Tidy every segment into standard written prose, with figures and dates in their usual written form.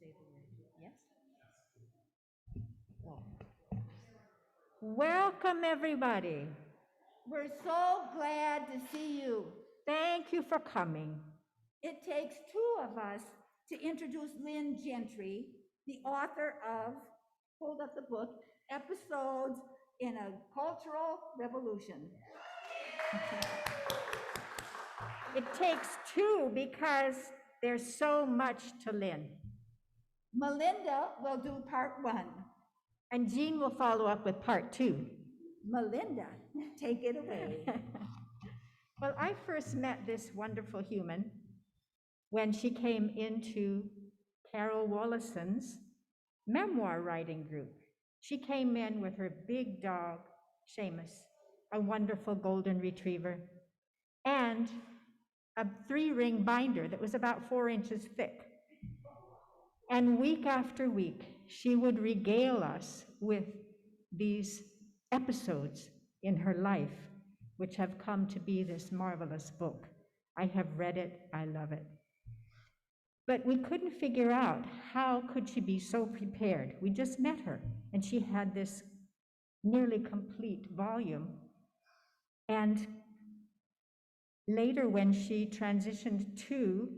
say the word. Yes? Oh. Welcome, everybody. We're so glad to see you. Thank you for coming. It takes two of us to introduce Lin Gentry, the author of, hold up the book, Episodes in a Cultural Revolution. It takes two because there's so much to Lin. Melinda will do part one. And Jean will follow up with part two. Melinda, take it away. Well, I first met this wonderful human when she came into Carol Wollason's memoir writing group. She came in with her big dog, Seamus, a wonderful golden retriever, and a 3-ring binder that was about 4 inches thick. And week after week, she would regale us with these episodes in her life, which have come to be this marvelous book. I have read it, I love it. But we couldn't figure out how could she be so prepared. We just met her, and she had this nearly complete volume. And later, when she transitioned to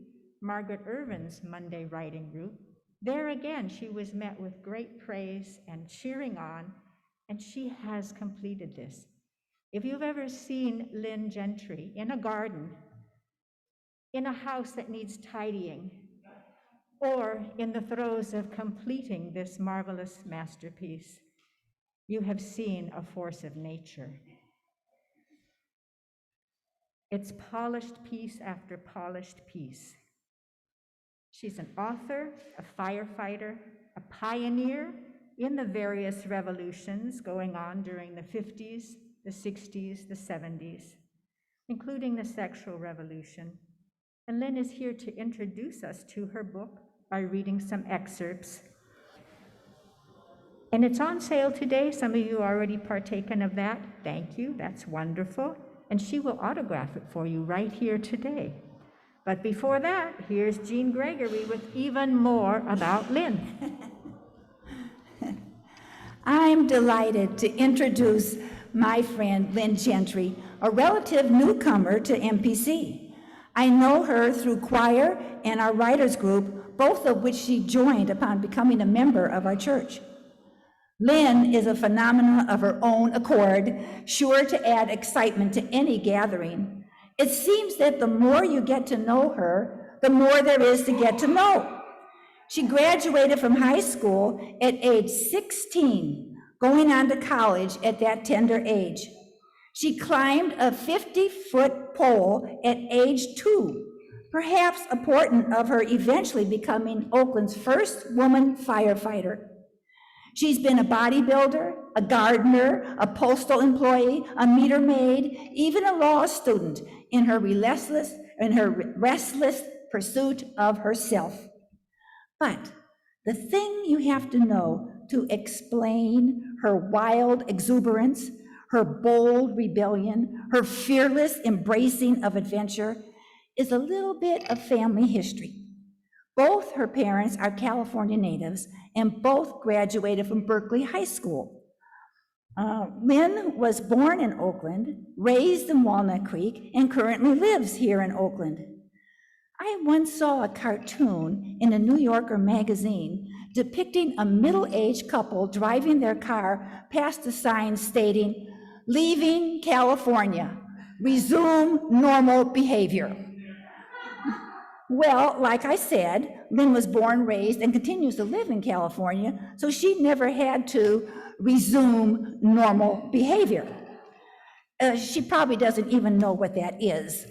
Margaret Irvin's Monday writing group, there again, she was met with great praise and cheering on, and she has completed this. If you've ever seen Lin Gentry in a garden, in a house that needs tidying, or in the throes of completing this marvelous masterpiece, you have seen a force of nature. It's polished piece after polished piece. She's an author, a firefighter, a pioneer in the various revolutions going on during the 50s, the 60s, the 70s, including the sexual revolution. And Lin is here to introduce us to her book by reading some excerpts. And it's on sale today. Some of you already partaken of that. Thank you, that's wonderful. And she will autograph it for you right here today. But before that, here's Jean Gregory with even more about Lin. I'm delighted to introduce my friend Lin Gentry, a relative newcomer to MPC. I know her through choir and our writers group, both of which she joined upon becoming a member of our church. Lin is a phenomenon of her own accord, sure to add excitement to any gathering. It seems that the more you get to know her, the more there is to get to know. She graduated from high school at age 16, going on to college at that tender age. She climbed a 50-foot pole at age 2, perhaps a portent of her eventually becoming Oakland's first woman firefighter. She's been a bodybuilder, a gardener, a postal employee, a meter maid, even a law student in her restless pursuit of herself. But the thing you have to know to explain her wild exuberance, her bold rebellion, her fearless embracing of adventure is a little bit of family history. Both her parents are California natives, and both graduated from Berkeley High School. Lin was born in Oakland, raised in Walnut Creek, and currently lives here in Oakland. I once saw a cartoon in a New Yorker magazine depicting a middle-aged couple driving their car past a sign stating, "Leaving California, resume normal behavior." Well, like I said, Lin was born, raised, and continues to live in California, so she never had to resume normal behavior. She probably doesn't even know what that is.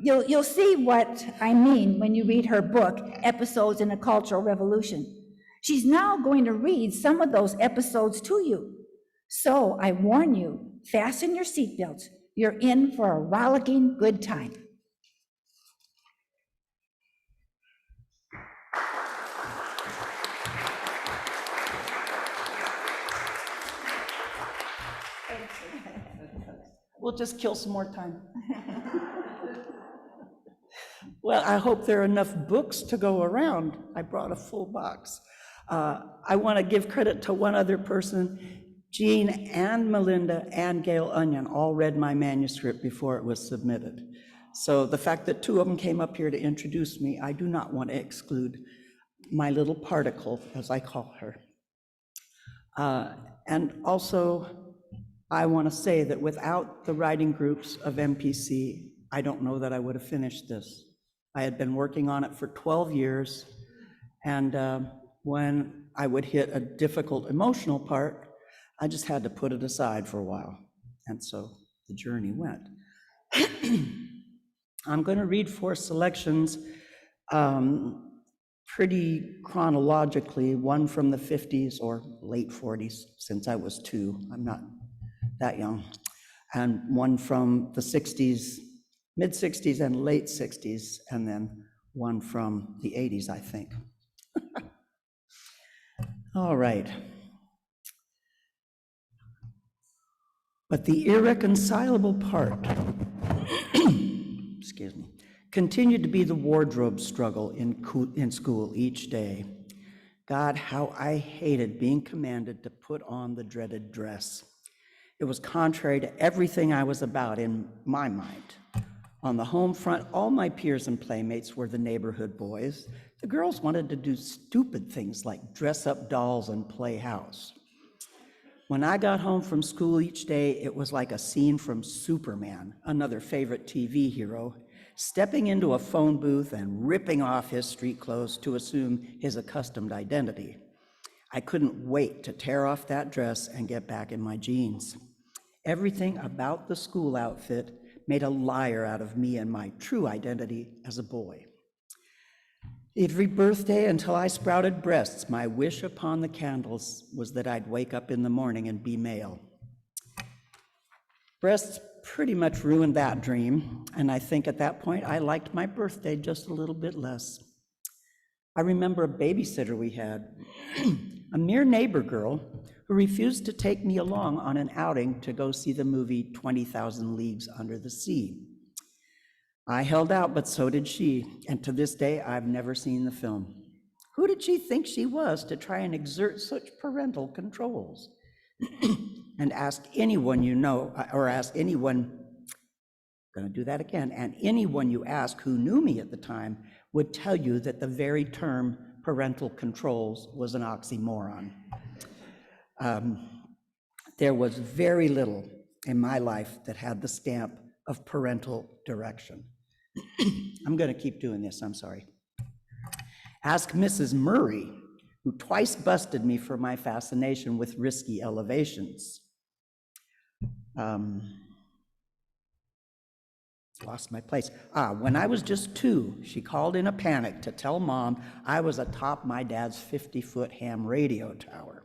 You'll see what I mean when you read her book, Episodes in a Cultural Revolution. She's now going to read some of those episodes to you. So I warn you, fasten your seatbelts. You're in for a rollicking good time. We'll just kill some more time. Well, I hope there are enough books to go around. I brought a full box. I want to give credit to one other person. Jean and Melinda and Gail Onion all read my manuscript before it was submitted. So the fact that two of them came up here to introduce me, I do not want to exclude my little particle, as I call her. And also, I want to say that without the writing groups of MPC, I don't know that I would have finished this. I had been working on it for 12 years, and when I would hit a difficult emotional part, I just had to put it aside for a while. And so the journey went. I'm going to read 4 selections pretty chronologically, one from the 50s or late 40s, since I was 2, I'm not that young, and one from the 60s, mid-60s and late 60s, and then one from the 80s, I think. All right. But the irreconcilable part, excuse me, continued to be the wardrobe struggle in school each day. God, how I hated being commanded to put on the dreaded dress. It was contrary to everything I was about in my mind. On the home front, all my peers and playmates were the neighborhood boys. The girls wanted to do stupid things like dress up dolls and play house. When I got home from school each day, it was like a scene from Superman, another favorite TV hero, stepping into a phone booth and ripping off his street clothes to assume his accustomed identity. I couldn't wait to tear off that dress and get back in my jeans. Everything about the school outfit made a liar out of me and my true identity as a boy. Every birthday until I sprouted breasts, my wish upon the candles was that I'd wake up in the morning and be male. Breasts pretty much ruined that dream, and I think at that point I liked my birthday just a little bit less. I remember a babysitter we had, a mere neighbor girl who refused to take me along on an outing to go see the movie 20,000 Leagues Under the Sea. I held out, but so did she, and to this day, I've never seen the film. Who did she think she was to try and exert such parental controls? And ask anyone you know, or ask anyone, gonna do that again, and anyone you ask who knew me at the time would tell you that the very term parental controls was an oxymoron. There was very little in my life that had the stamp of parental direction. I'm going to keep doing this, I'm sorry. Ask Mrs. Murray, who twice busted me for my fascination with risky elevations. Lost my place. When I was just 2, she called in a panic to tell Mom I was atop my dad's 50-foot ham radio tower.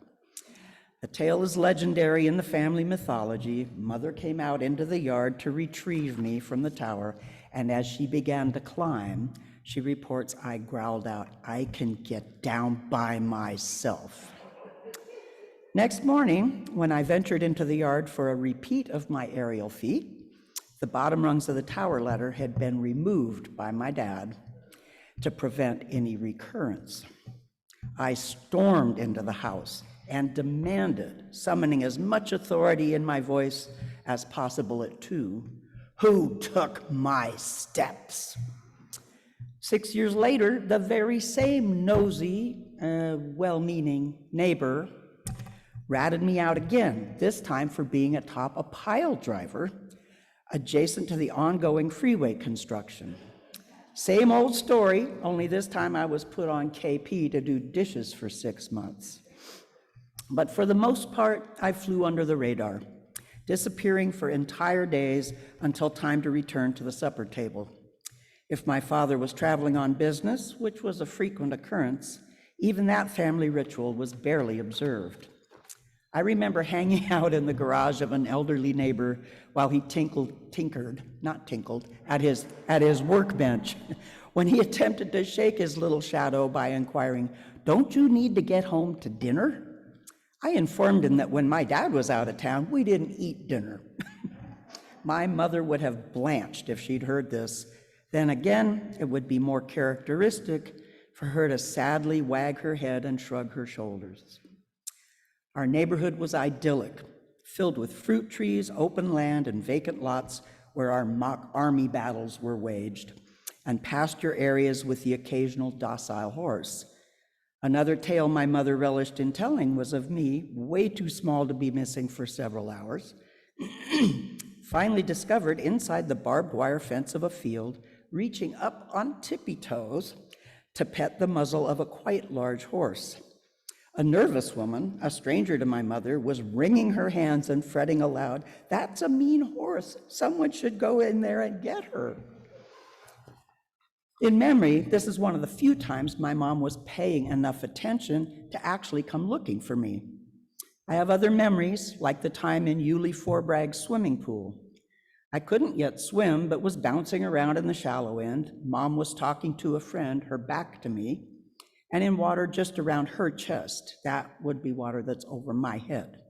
The tale is legendary in the family mythology. Mother came out into the yard to retrieve me from the tower, and as she began to climb, she reports I growled out, "I can get down by myself." Next morning, when I ventured into the yard for a repeat of my aerial feat, the bottom rungs of the tower ladder had been removed by my dad to prevent any recurrence. I stormed into the house and demanded, summoning as much authority in my voice as possible at 2, "Who took my steps?" 6 years later, the very same nosy, well-meaning neighbor ratted me out again, this time for being atop a pile driver adjacent to the ongoing freeway construction. Same old story, only this time I was put on KP to do dishes for 6 months. But for the most part, I flew under the radar, disappearing for entire days until time to return to the supper table. If my father was traveling on business, which was a frequent occurrence, even that family ritual was barely observed. I remember hanging out in the garage of an elderly neighbor while he tinkered at his workbench when he attempted to shake his little shadow by inquiring, "Don't you need to get home to dinner?" I informed him that when my dad was out of town, we didn't eat dinner. My mother would have blanched if she'd heard this, Then again, it would be more characteristic for her to sadly wag her head and shrug her shoulders. Our neighborhood was idyllic, filled with fruit trees, open land, and vacant lots where our mock army battles were waged, and pasture areas with the occasional docile horse. Another tale my mother relished in telling was of me, way too small to be missing for several hours, finally discovered inside the barbed wire fence of a field, reaching up on tippy toes to pet the muzzle of a quite large horse. A nervous woman, a stranger to my mother, was wringing her hands and fretting aloud, "That's a mean horse. Someone should go in there and get her." In memory, this is one of the few times my mom was paying enough attention to actually come looking for me. I have other memories, like the time in Yulee Forbragg's swimming pool. I couldn't yet swim, but was bouncing around in the shallow end. Mom was talking to a friend, her back to me, and in water just around her chest. That would be water that's over my head.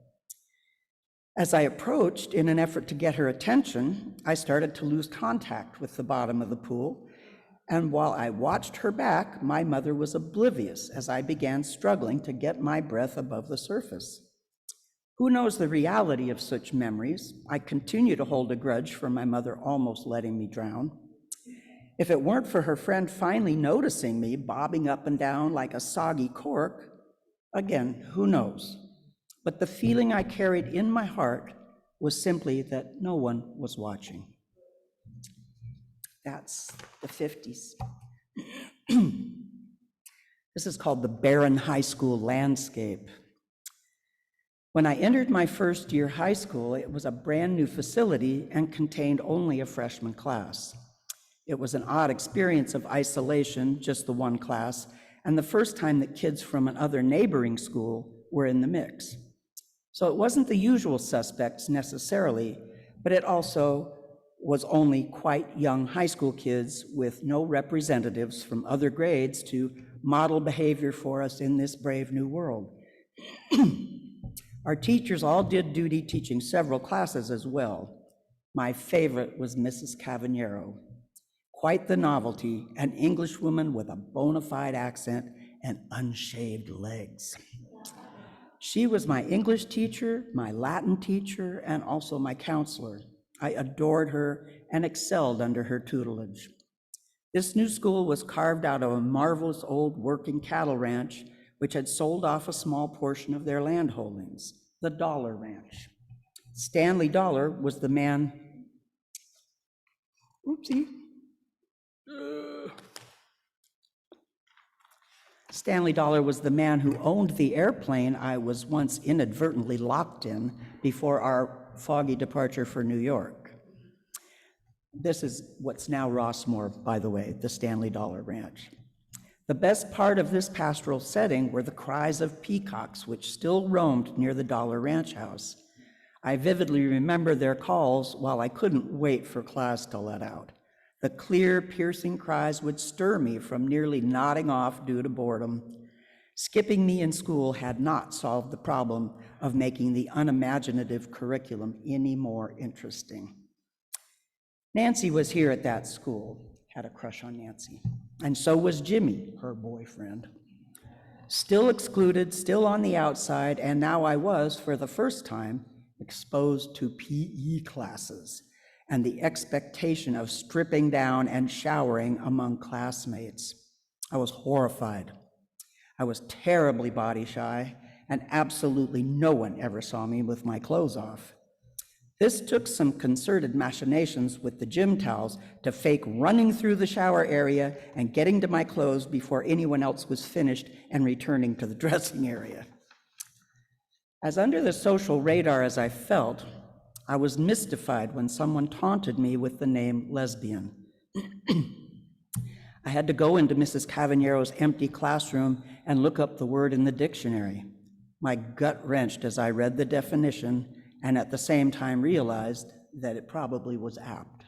As I approached in an effort to get her attention, I started to lose contact with the bottom of the pool, and while I watched her back, my mother was oblivious as I began struggling to get my breath above the surface. Who knows the reality of such memories? I continue to hold a grudge for my mother almost letting me drown. If it weren't for her friend finally noticing me bobbing up and down like a soggy cork, again, who knows? But the feeling I carried in my heart was simply that no one was watching. That's the 50s. This is called the barren high school landscape. When I entered my first year high school, it was a brand new facility and contained only a freshman class. It was an odd experience of isolation, just the one class, and the first time that kids from another neighboring school were in the mix. So it wasn't the usual suspects necessarily, but it also was only quite young high school kids with no representatives from other grades to model behavior for us in this brave new world. Our teachers all did duty teaching several classes as well. My favorite was Mrs. Cavagnero. Quite the novelty, an Englishwoman with a bona fide accent and unshaved legs. She was my English teacher, my Latin teacher, and also my counselor. I adored her and excelled under her tutelage. This new school was carved out of a marvelous old working cattle ranch, which had sold off a small portion of their land holdings, the Dollar Ranch. Stanley Dollar was the man, Stanley Dollar was the man who owned the airplane I was once inadvertently locked in before our foggy departure for New York. This is what's now Rossmore, by the way, the Stanley Dollar Ranch. The best part of this pastoral setting were the cries of peacocks, which still roamed near the Dollar Ranch house. I vividly remember their calls while I couldn't wait for class to let out. The clear, piercing cries would stir me from nearly nodding off due to boredom. Skipping me in school had not solved the problem of making the unimaginative curriculum any more interesting. Nancy was here at that school, had a crush on Nancy, and so was Jimmy, her boyfriend. Still excluded, still on the outside, and now I was, for the first time, exposed to PE classes and the expectation of stripping down and showering among classmates. I was horrified. I was terribly body shy, and absolutely no one ever saw me with my clothes off. This took some concerted machinations with the gym towels to fake running through the shower area and getting to my clothes before anyone else was finished and returning to the dressing area. As under the social radar as I felt, I was mystified when someone taunted me with the name lesbian. I had to go into Mrs. Cavagneiro's empty classroom and look up the word in the dictionary. My gut wrenched as I read the definition and at the same time realized that it probably was apt.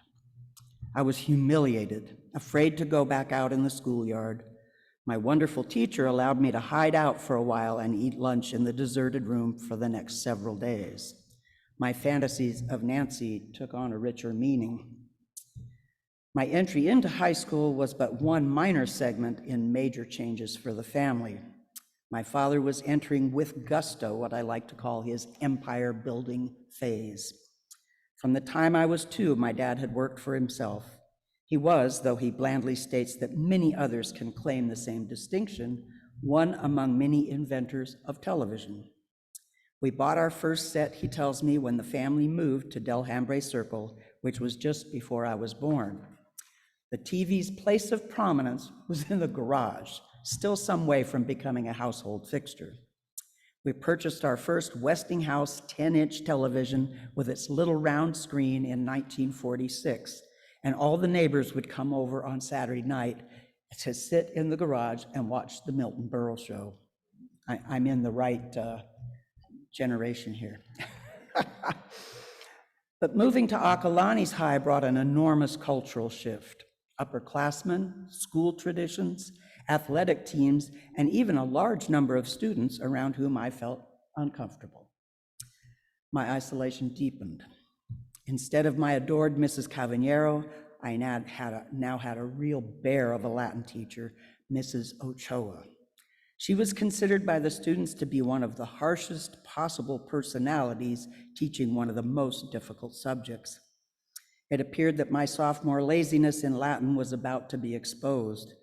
I was humiliated, afraid to go back out in the schoolyard. My wonderful teacher allowed me to hide out for a while and eat lunch in the deserted room for the next several days. My fantasies of Nancy took on a richer meaning. My entry into high school was but one minor segment in major changes for the family. My father was entering with gusto what I like to call his empire building phase. From the time I was 2, my dad had worked for himself. He was, though he blandly states that many others can claim the same distinction, one among many inventors of television. We bought our first set, he tells me, when the family moved to Delhambre Circle, which was just before I was born. The TV's place of prominence was in the garage, still some way from becoming a household fixture. We purchased our first Westinghouse 10-inch television with its little round screen in 1946, and all the neighbors would come over on Saturday night to sit in the garage and watch the Milton Berle show. I'm in the right generation here. But moving to Acalanes High brought an enormous cultural shift. Upperclassmen, school traditions, athletic teams, and even a large number of students around whom I felt uncomfortable. My isolation deepened. Instead of my adored Mrs. Cavagnero, I now had a real bear of a Latin teacher, Mrs. Ochoa. She was considered by the students to be one of the harshest possible personalities teaching one of the most difficult subjects. It appeared that my sophomore laziness in Latin was about to be exposed.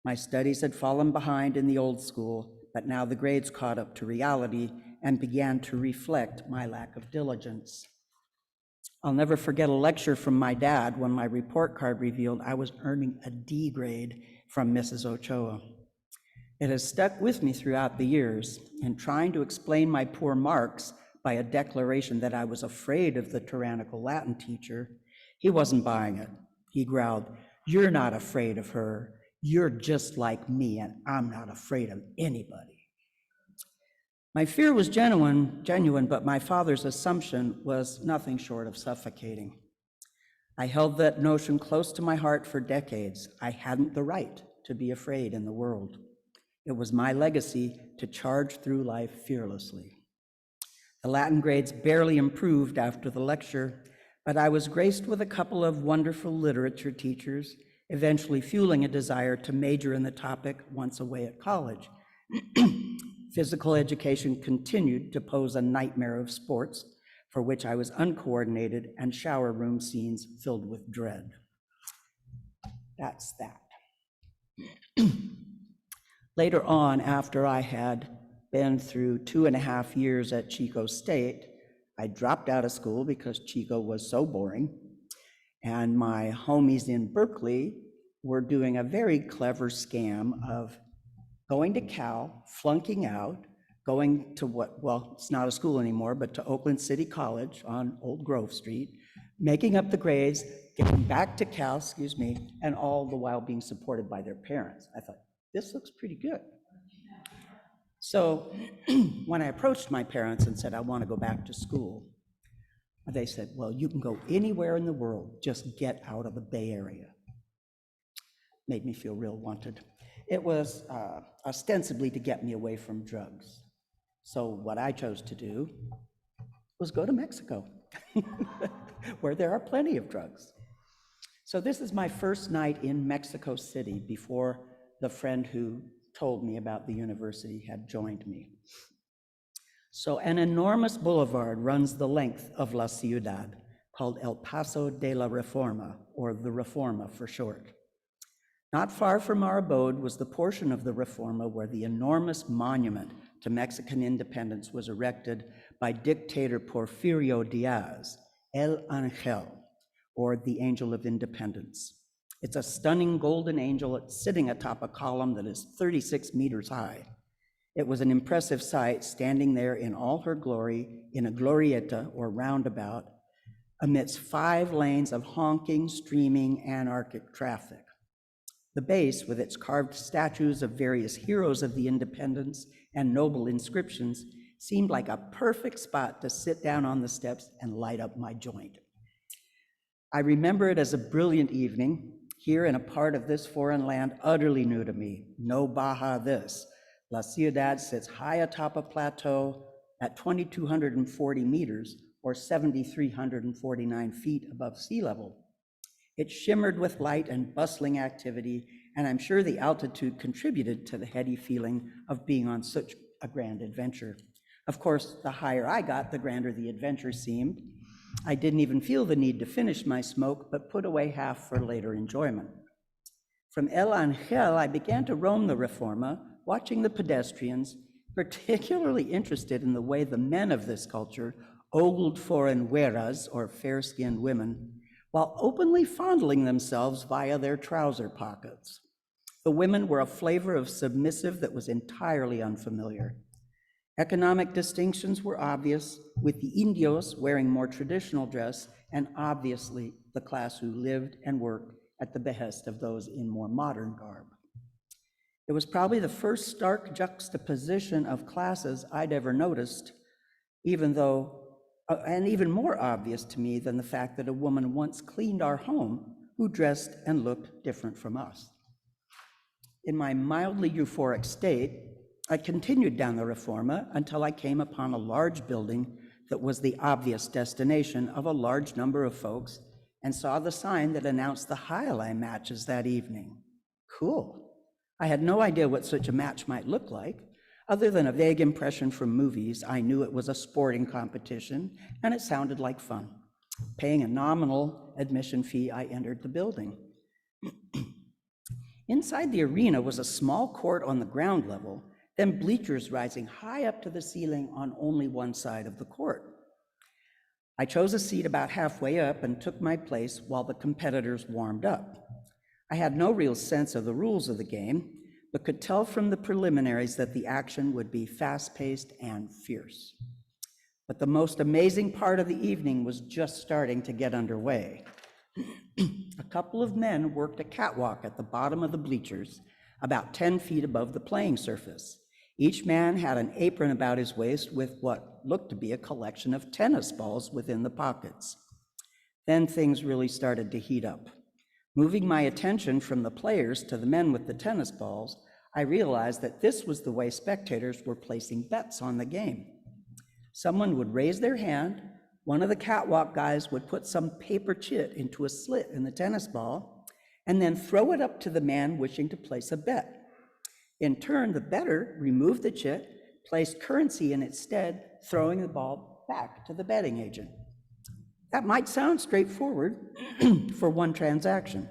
My studies had fallen behind in the old school, but now the grades caught up to reality and began to reflect my lack of diligence. I'll never forget a lecture from my dad when my report card revealed I was earning a D grade from Mrs. Ochoa. It has stuck with me throughout the years, and trying to explain my poor marks by a declaration that I was afraid of the tyrannical Latin teacher, he wasn't buying it. He growled, "You're not afraid of her. You're just like me, and I'm not afraid of anybody." My fear was genuine, but my father's assumption was nothing short of suffocating. I held that notion close to my heart for decades. I hadn't the right to be afraid in the world. It was my legacy to charge through life fearlessly. The Latin grades barely improved after the lecture, but I was graced with a couple of wonderful literature teachers, eventually fueling a desire to major in the topic once away at college. Physical education continued to pose a nightmare of sports, for which I was uncoordinated, and shower room scenes filled with dread. That's that. Later on, after I had been through 2.5 years at Chico State, I dropped out of school because Chico was so boring, and my homies in Berkeley were doing a very clever scam of going to Cal, flunking out, going to it's not a school anymore, but to Oakland City College on Old Grove Street, making up the grades, getting back to Cal, and all the while being supported by their parents. I thought, this looks pretty good. So when I approached my parents and said, I want to go back to school, they said, well, you can go anywhere in the world, just get out of the Bay Area. Made me feel real wanted. It was ostensibly to get me away from drugs. So what I chose to do was go to Mexico, where there are plenty of drugs. So this is my first night in Mexico City before the friend who told me about the university had joined me. So an enormous boulevard runs the length of La Ciudad, called El Paso de la Reforma, or the Reforma for short. Not far from our abode was the portion of the Reforma where the enormous monument to Mexican independence was erected by dictator Porfirio Diaz, El Angel, or the Angel of Independence. It's a stunning golden angel sitting atop a column that is 36 meters high. It was an impressive sight, standing there in all her glory in a glorieta, or roundabout, amidst 5 lanes of honking, streaming, anarchic traffic. The base, with its carved statues of various heroes of the independence and noble inscriptions, seemed like a perfect spot to sit down on the steps and light up my joint. I remember it as a brilliant evening, here in a part of this foreign land utterly new to me. No Baja this. La Ciudad sits high atop a plateau at 2,240 meters, or 7,349 feet above sea level. It shimmered with light and bustling activity, and I'm sure the altitude contributed to the heady feeling of being on such a grand adventure. Of course, the higher I got, the grander the adventure seemed. I didn't even feel the need to finish my smoke, but put away half for later enjoyment. From El Angel, I began to roam the Reforma, watching the pedestrians, particularly interested in the way the men of this culture ogled foreign güeras, or fair-skinned women, while openly fondling themselves via their trouser pockets. The women were a flavor of submissive that was entirely unfamiliar. Economic distinctions were obvious, with the indios wearing more traditional dress, and obviously the class who lived and worked at the behest of those in more modern garb. It was probably the first stark juxtaposition of classes I'd ever noticed, even more obvious to me than the fact that a woman once cleaned our home who dressed and looked different from us. In my mildly euphoric state, I continued down the Reforma until I came upon a large building that was the obvious destination of a large number of folks and saw the sign that announced the highlight matches that evening. Cool. I had no idea what such a match might look like. Other than a vague impression from movies, I knew it was a sporting competition and it sounded like fun. Paying a nominal admission fee, I entered the building. Inside the arena was a small court on the ground level, then bleachers rising high up to the ceiling on only one side of the court. I chose a seat about halfway up and took my place while the competitors warmed up. I had no real sense of the rules of the game, but could tell from the preliminaries that the action would be fast-paced and fierce. But the most amazing part of the evening was just starting to get underway. A couple of men worked a catwalk at the bottom of the bleachers, about 10 feet above the playing surface. Each man had an apron about his waist with what looked to be a collection of tennis balls within the pockets. Then things really started to heat up. Moving my attention from the players to the men with the tennis balls, I realized that this was the way spectators were placing bets on the game. Someone would raise their hand, one of the catwalk guys would put some paper chit into a slit in the tennis ball, and then throw it up to the man wishing to place a bet. In turn, the bettor removed the chit, placed currency in its stead, throwing the ball back to the betting agent. That might sound straightforward for one transaction,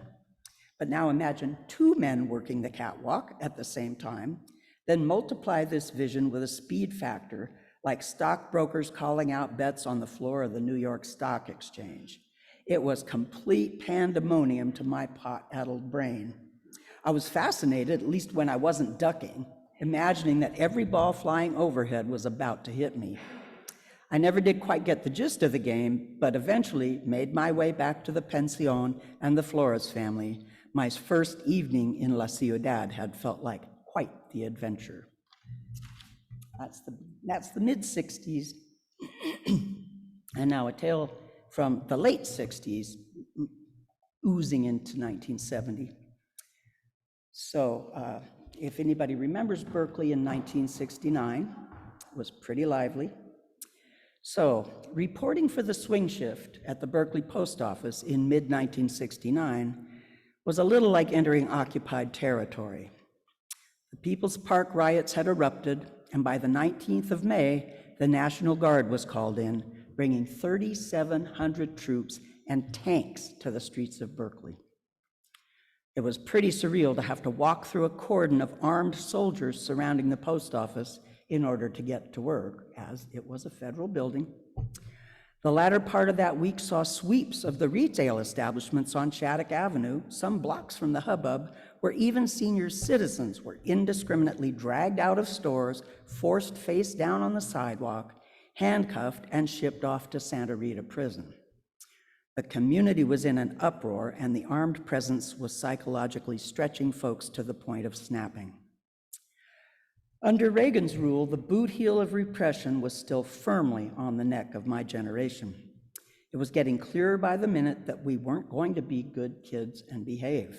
but now imagine two men working the catwalk at the same time, then multiply this vision with a speed factor, like stockbrokers calling out bets on the floor of the New York Stock Exchange. It was complete pandemonium to my pot-addled brain. I was fascinated, at least when I wasn't ducking, imagining that every ball flying overhead was about to hit me. I never did quite get the gist of the game, but eventually made my way back to the pension and the Flores family. My first evening in La Ciudad had felt like quite the adventure. That's the mid-60s, and now a tale from the late 60s, oozing into 1970. So if anybody remembers Berkeley in 1969, it was pretty lively. So, reporting for the swing shift at the Berkeley post office in mid-1969 was a little like entering occupied territory. The People's Park riots had erupted, and by the 19th of May, the National Guard was called in, bringing 3,700 troops and tanks to the streets of Berkeley. It was pretty surreal to have to walk through a cordon of armed soldiers surrounding the post office in order to get to work, as it was a federal building. The latter part of that week saw sweeps of the retail establishments on Shattuck Avenue, some blocks from the hubbub, where even senior citizens were indiscriminately dragged out of stores, forced face down on the sidewalk, handcuffed, and shipped off to Santa Rita Prison. The community was in an uproar, and the armed presence was psychologically stretching folks to the point of snapping. Under Reagan's rule, the boot heel of repression was still firmly on the neck of my generation. It was getting clearer by the minute that we weren't going to be good kids and behave.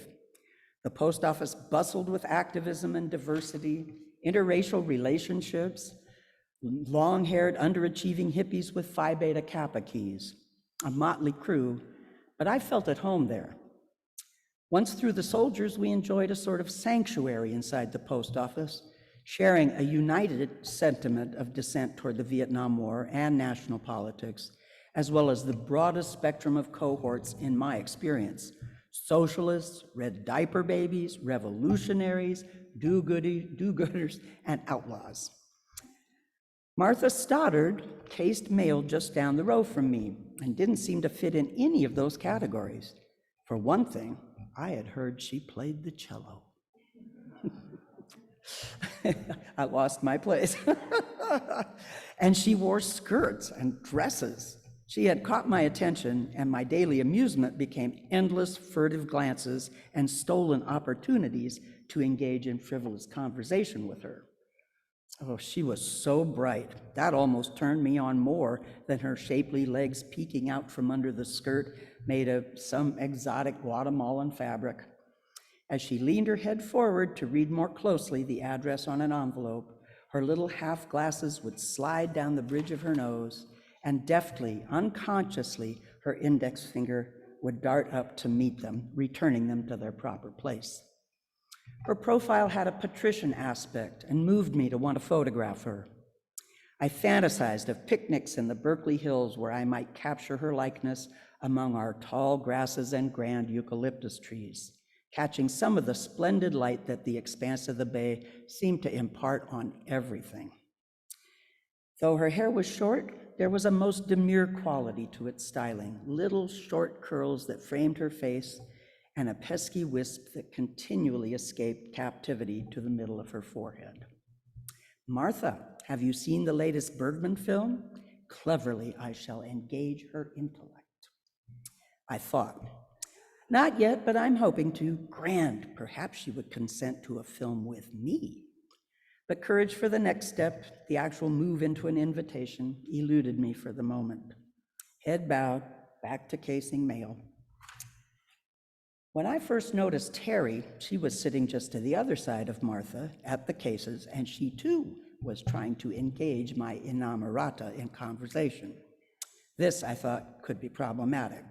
The post office bustled with activism and diversity, interracial relationships, long-haired, underachieving hippies with Phi Beta Kappa keys, a motley crew, but I felt at home there. Once through the soldiers, we enjoyed a sort of sanctuary inside the post office, sharing a united sentiment of dissent toward the Vietnam War and national politics, as well as the broadest spectrum of cohorts in my experience: socialists, red diaper babies, revolutionaries, do-gooders, and outlaws. Martha Stoddard cased mail just down the row from me and didn't seem to fit in any of those categories. For one thing, I had heard she played the cello. I lost my place. And she wore skirts and dresses. She had caught my attention, and my daily amusement became endless furtive glances and stolen opportunities to engage in frivolous conversation with her. Oh, she was so bright. That almost turned me on more than her shapely legs peeking out from under the skirt made of some exotic Guatemalan fabric. As she leaned her head forward to read more closely the address on an envelope, her little half glasses would slide down the bridge of her nose, and deftly, unconsciously, her index finger would dart up to meet them, returning them to their proper place. Her profile had a patrician aspect and moved me to want to photograph her. I fantasized of picnics in the Berkeley Hills where I might capture her likeness among our tall grasses and grand eucalyptus trees, catching some of the splendid light that the expanse of the bay seemed to impart on everything. Though her hair was short, there was a most demure quality to its styling, little short curls that framed her face, and a pesky wisp that continually escaped captivity to the middle of her forehead. Martha, have you seen the latest Bergman film? Cleverly, I shall engage her intellect. I thought, not yet, but I'm hoping to. Grand, perhaps she would consent to a film with me. But courage for the next step, the actual move into an invitation, eluded me for the moment. Head bowed, back to casing mail. When I first noticed Terry, she was sitting just to the other side of Martha at the cases, and she too was trying to engage my inamorata in conversation. This, I thought, could be problematic.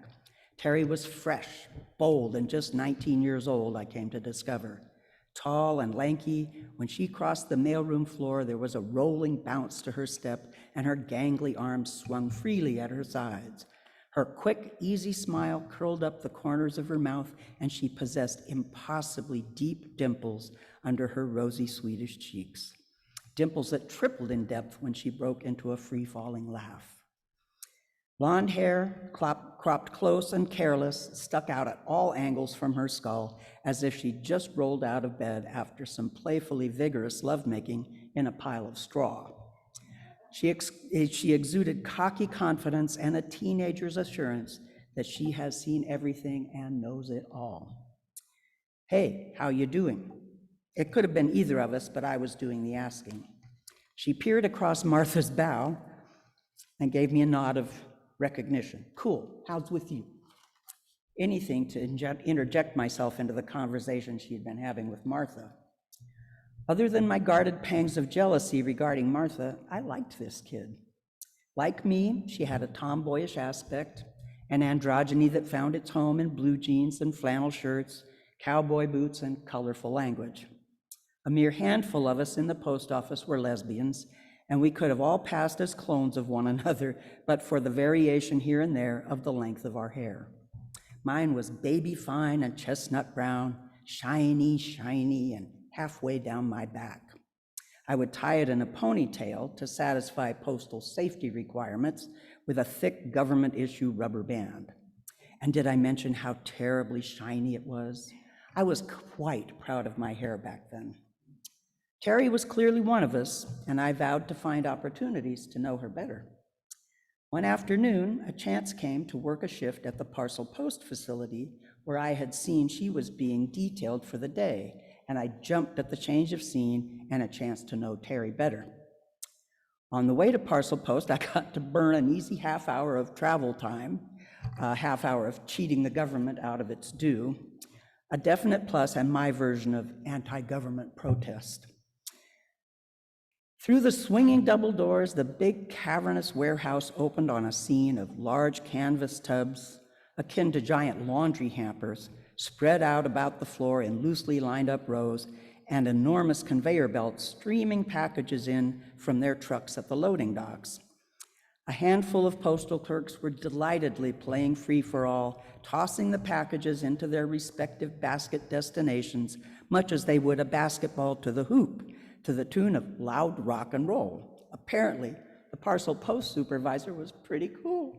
Terry was fresh, bold, and just 19 years old, I came to discover. Tall and lanky, when she crossed the mailroom floor, there was a rolling bounce to her step, and her gangly arms swung freely at her sides. Her quick, easy smile curled up the corners of her mouth, and she possessed impossibly deep dimples under her rosy Swedish cheeks, dimples that tripled in depth when she broke into a free-falling laugh. Blonde hair, cropped close and careless, stuck out at all angles from her skull, as if she'd just rolled out of bed after some playfully vigorous lovemaking in a pile of straw. She exuded cocky confidence and a teenager's assurance that she has seen everything and knows it all. Hey, how you doing? It could have been either of us, but I was doing the asking. She peered across Martha's bow and gave me a nod of recognition. Cool, how's with you? Anything to interject myself into the conversation she had been having with Martha. Other than my guarded pangs of jealousy regarding Martha, I liked this kid. Like me, she had a tomboyish aspect, an androgyny that found its home in blue jeans and flannel shirts, cowboy boots, and colorful language. A mere handful of us in the post office were lesbians, and we could have all passed as clones of one another, but for the variation here and there of the length of our hair. Mine was baby fine and chestnut brown, shiny, and halfway down my back. I would tie it in a ponytail to satisfy postal safety requirements with a thick government-issue rubber band. And did I mention how terribly shiny it was? I was quite proud of my hair back then. Terry was clearly one of us, and I vowed to find opportunities to know her better. One afternoon, a chance came to work a shift at the parcel post facility where I had seen she was being detailed for the day, and I jumped at the change of scene and a chance to know Terry better. On the way to parcel post, I got to burn an easy half hour of travel time, a half hour of cheating the government out of its due, a definite plus and my version of anti-government protest. Through the swinging double doors, the big cavernous warehouse opened on a scene of large canvas tubs, akin to giant laundry hampers, spread out about the floor in loosely lined up rows, and enormous conveyor belts streaming packages in from their trucks at the loading docks. A handful of postal clerks were delightedly playing free-for-all, tossing the packages into their respective basket destinations, much as they would a basketball to the hoop, to the tune of loud rock and roll. Apparently, the parcel post supervisor was pretty cool.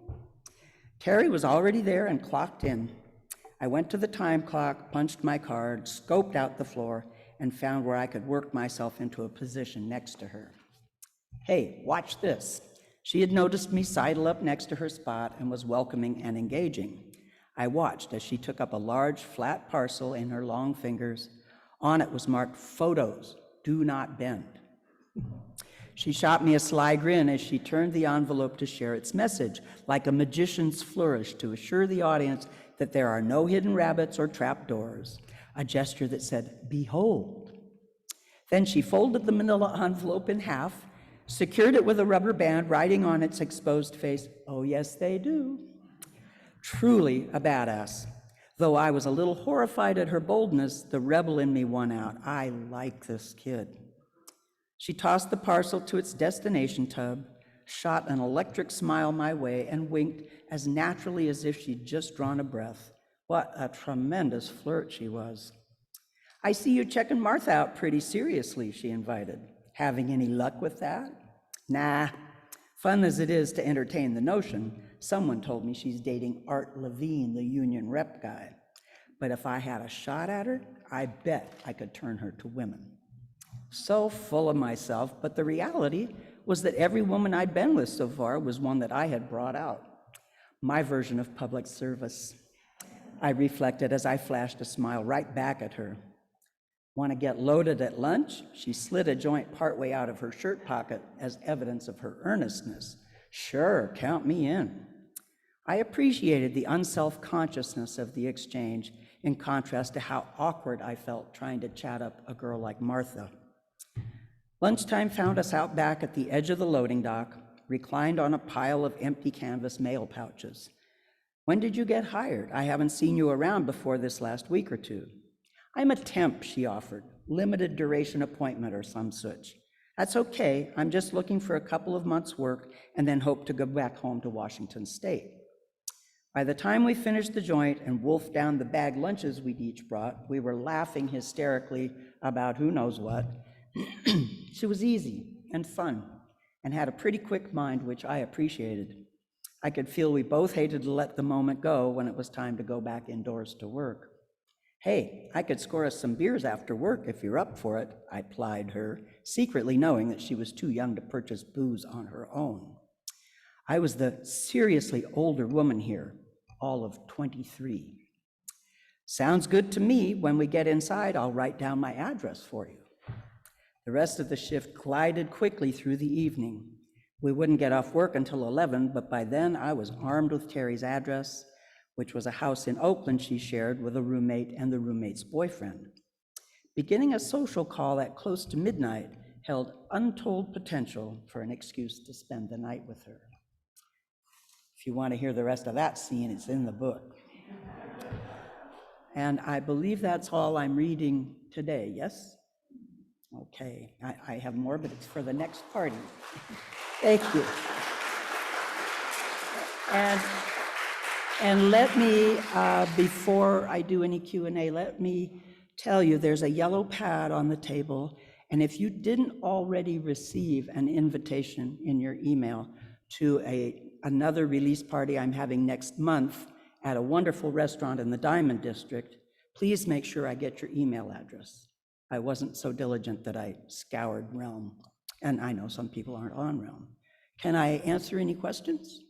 Terry was already there and clocked in. I went to the time clock, punched my card, scoped out the floor, and found where I could work myself into a position next to her. Hey, watch this. She had noticed me sidle up next to her spot and was welcoming and engaging. I watched as she took up a large, flat parcel in her long fingers. On it was marked, "Photos, do not bend." She shot me a sly grin as she turned the envelope to share its message, like a magician's flourish to assure the audience that there are no hidden rabbits or trapdoors, a gesture that said, "Behold." Then she folded the manila envelope in half, secured it with a rubber band, writing on its exposed face, "Oh, yes, they do." Truly a badass. Though I was a little horrified at her boldness, the rebel in me won out. I like this kid. She tossed the parcel to its destination tub, shot an electric smile my way, and winked as naturally as if she'd just drawn a breath. What a tremendous flirt she was. "I see you checking Martha out pretty seriously," she invited. "Having any luck with that?" "Nah. Fun as it is to entertain the notion, someone told me she's dating Art Levine, the union rep guy. But if I had a shot at her, I bet I could turn her to women." So full of myself, but the reality was that every woman I'd been with so far was one that I had brought out. My version of public service. I reflected as I flashed a smile right back at her. "Want to get loaded at lunch?" She slid a joint partway out of her shirt pocket as evidence of her earnestness. "Sure, count me in." I appreciated the unself-consciousness of the exchange in contrast to how awkward I felt trying to chat up a girl like Martha. Lunchtime found us out back at the edge of the loading dock, reclined on a pile of empty canvas mail pouches. "When did you get hired? I haven't seen you around before this last week or two." "I'm a temp," she offered, "limited duration appointment or some such." "That's okay. I'm just looking for a couple of months' work and then hope to go back home to Washington State." By the time we finished the joint and wolfed down the bag lunches we'd each brought, we were laughing hysterically about who knows what. She was easy and fun and had a pretty quick mind, which I appreciated. I could feel we both hated to let the moment go when it was time to go back indoors to work. "Hey, I could score us some beers after work if you're up for it," I plied her, secretly knowing that she was too young to purchase booze on her own. I was the seriously older woman here, all of 23. "Sounds good to me. When we get inside, I'll write down my address for you." The rest of the shift glided quickly through the evening. We wouldn't get off work until 11, but by then I was armed with Terry's address, which was a house in Oakland she shared with a roommate and the roommate's boyfriend. Beginning a social call at close to midnight held untold potential for an excuse to spend the night with her. If you want to hear the rest of that scene, it's in the book. And I believe that's all I'm reading today, yes? Okay, I have more, but it's for the next party. Thank you. And let me, before I do any Q&A, let me tell you there's a yellow pad on the table, and if you didn't already receive an invitation in your email to another release party I'm having next month at a wonderful restaurant in the Diamond District, please make sure I get your email address. I wasn't so diligent that I scoured Realm, and I know some people aren't on Realm. Can I answer any questions?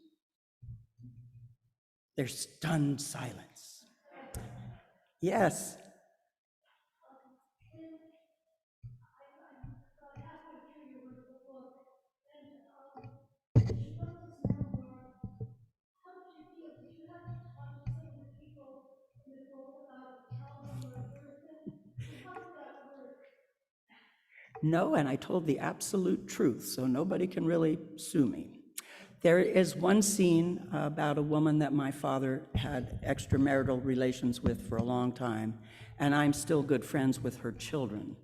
There's stunned silence. Yes. No, and I told the absolute truth, so nobody can really sue me. There is one scene about a woman that my father had extramarital relations with for a long time, and I'm still good friends with her children.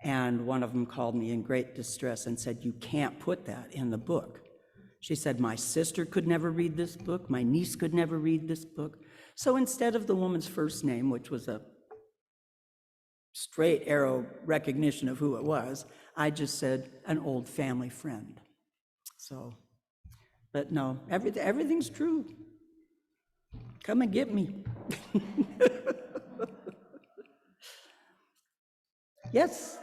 And one of them called me in great distress and said, "You can't put that in the book." She said, "My sister could never read this book, my niece could never read this book." So instead of the woman's first name, which was a straight arrow recognition of who it was, I just said, "An old family friend." So, but no, everything's true. Come and get me. Yes.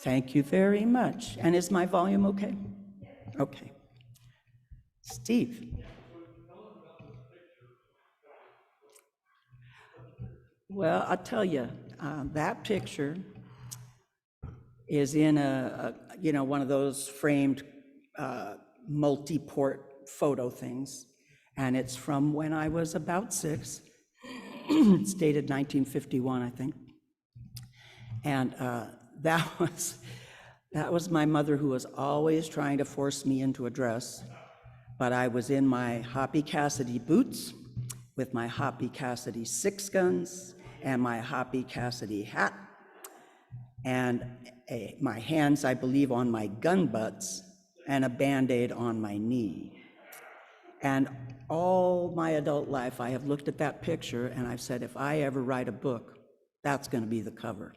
Thank you very much. And is my volume okay? Okay. Steve. Well, I'll tell you, that picture is in one of those framed multi-port photo things, and it's from when I was about 6. It's dated 1951, I think. And that was my mother, who was always trying to force me into a dress, but I was in my Hoppy Cassidy boots with my Hoppy Cassidy 6 guns and my Hoppy Cassidy hat, and my hands, I believe, on my gun butts, and a Band-Aid on my knee. And all my adult life, I have looked at that picture and I've said, if I ever write a book, that's going to be the cover.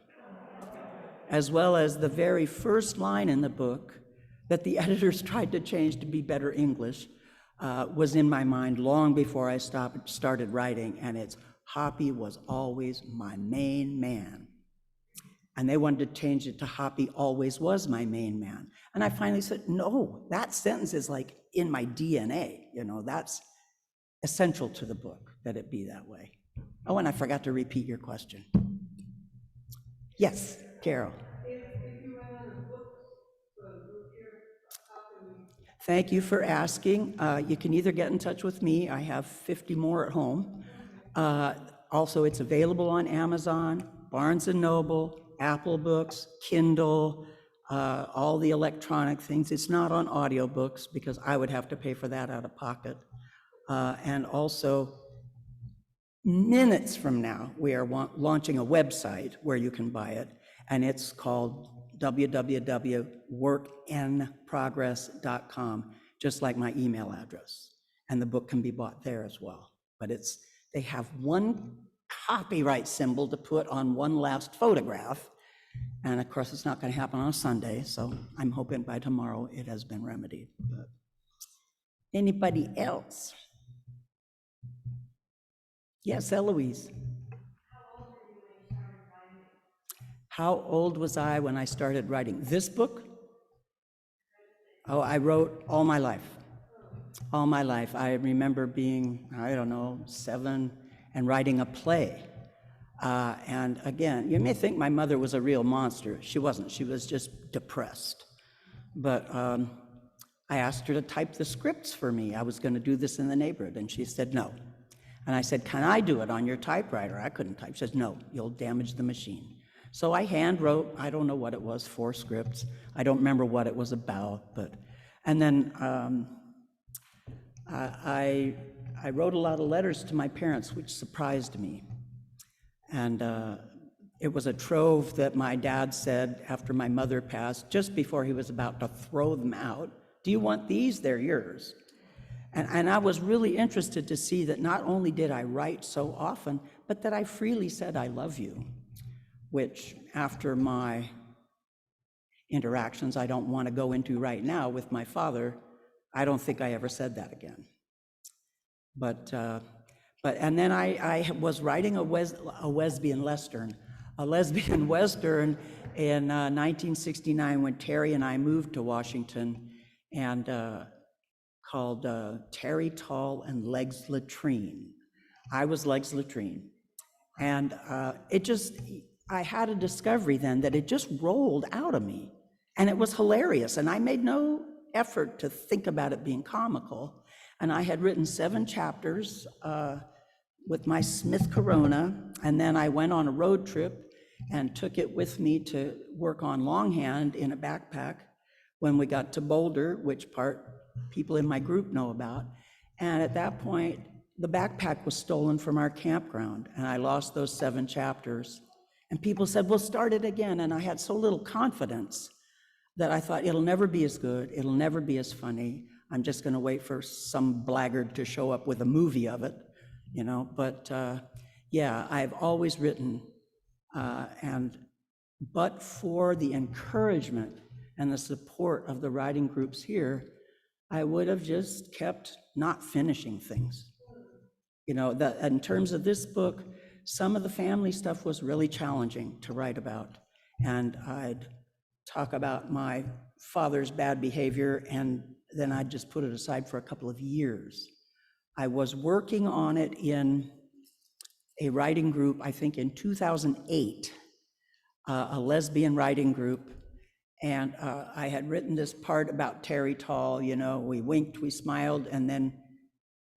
As well as the very first line in the book that the editors tried to change to be better English was in my mind long before I started writing, and it's, "Hoppy was always my main man." And they wanted to change it to "Hoppy always was my main man." And I finally said, no, that sentence is like in my DNA, that's essential to the book, that it be that way. Oh, and I forgot to repeat your question. Yes, Carol. If you run out of books for the group here, how can we? Thank you for asking. You can either get in touch with me. I have 50 more at home. Also, it's available on Amazon, Barnes & Noble, Apple Books, Kindle, all the electronic things. It's not on audiobooks because I would have to pay for that out of pocket. And also, minutes from now, we are launching a website where you can buy it, and it's called www.workinprogress.com, just like my email address. And the book can be bought there as well. But they have one copyright symbol to put on one last photograph. And of course, it's not going to happen on a Sunday, so I'm hoping by tomorrow it has been remedied. But anybody else? Yes, Eloise. How old was I when I started writing this book? Oh, I wrote all my life. All my life. I remember being, 7 and writing a play. And again, you may think my mother was a real monster. She wasn't. She was just depressed. But I asked her to type the scripts for me. I was going to do this in the neighborhood, and she said no. And I said, "Can I do it on your typewriter?" I couldn't type. She says, "No, you'll damage the machine." So I hand wrote, I don't know what it was, 4 scripts. I don't remember what it was about, and then I wrote a lot of letters to my parents, which surprised me. And it was a trove that my dad said after my mother passed, just before he was about to throw them out. "Do you want these? They're yours." And I was really interested to see that not only did I write so often, but that I freely said, "I love you," which after my interactions I don't want to go into right now with my father, I don't think I ever said that again. And then I was writing a lesbian western in 1969 when Terry and I moved to Washington, and called Terry Tall and Legs Latrine. I was Legs Latrine. And I had a discovery then that it just rolled out of me, and it was hilarious, and I made no effort to think about it being comical. And I had written 7 chapters with my Smith Corona, and then I went on a road trip and took it with me to work on longhand in a backpack when we got to Boulder, which part people in my group know about. And at that point, the backpack was stolen from our campground, and I lost those 7 chapters. And people said, "We'll start it again." And I had so little confidence that I thought, it'll never be as good, it'll never be as funny. I'm just gonna wait for some blackguard to show up with a movie of it, you know. But yeah, I've always written, but for the encouragement and the support of the writing groups here, I would have just kept not finishing things. You know, in terms of this book, some of the family stuff was really challenging to write about. And I'd talk about my father's bad behavior, and then I'd just put it aside for a couple of years. I was working on it in a writing group, I think in 2008, a lesbian writing group. And I had written this part about Terry Tall, you know, we winked, we smiled, and then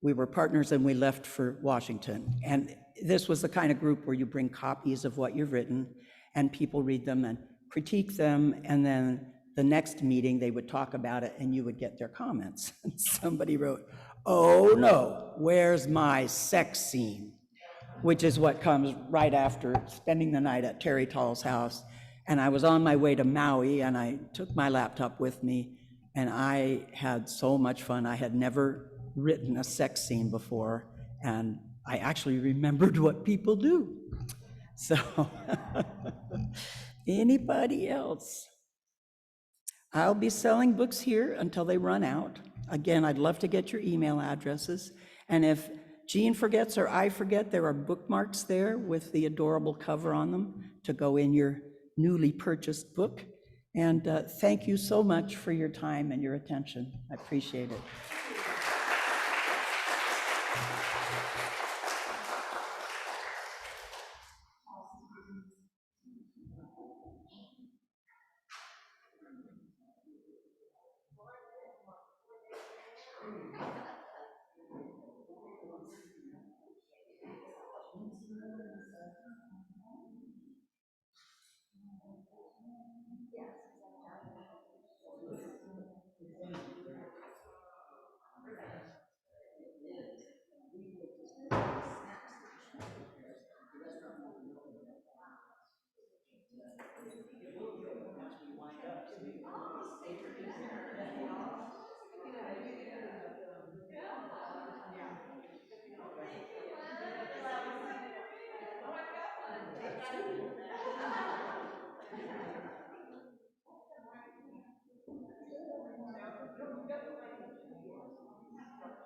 we were partners and we left for Washington. And this was the kind of group where you bring copies of what you've written and people read them and critique them, and then the next meeting they would talk about it and you would get their comments. And somebody wrote, "Oh no, where's my sex scene?" Which is what comes right after spending the night at Terry Tall's house. And I was on my way to Maui, and I took my laptop with me, and I had so much fun. I had never written a sex scene before, and I actually remembered what people do. So, anybody else? I'll be selling books here until they run out. Again, I'd love to get your email addresses. And if Jean forgets or I forget, there are bookmarks there with the adorable cover on them to go in your newly purchased book. And thank you so much for your time and your attention. I appreciate it.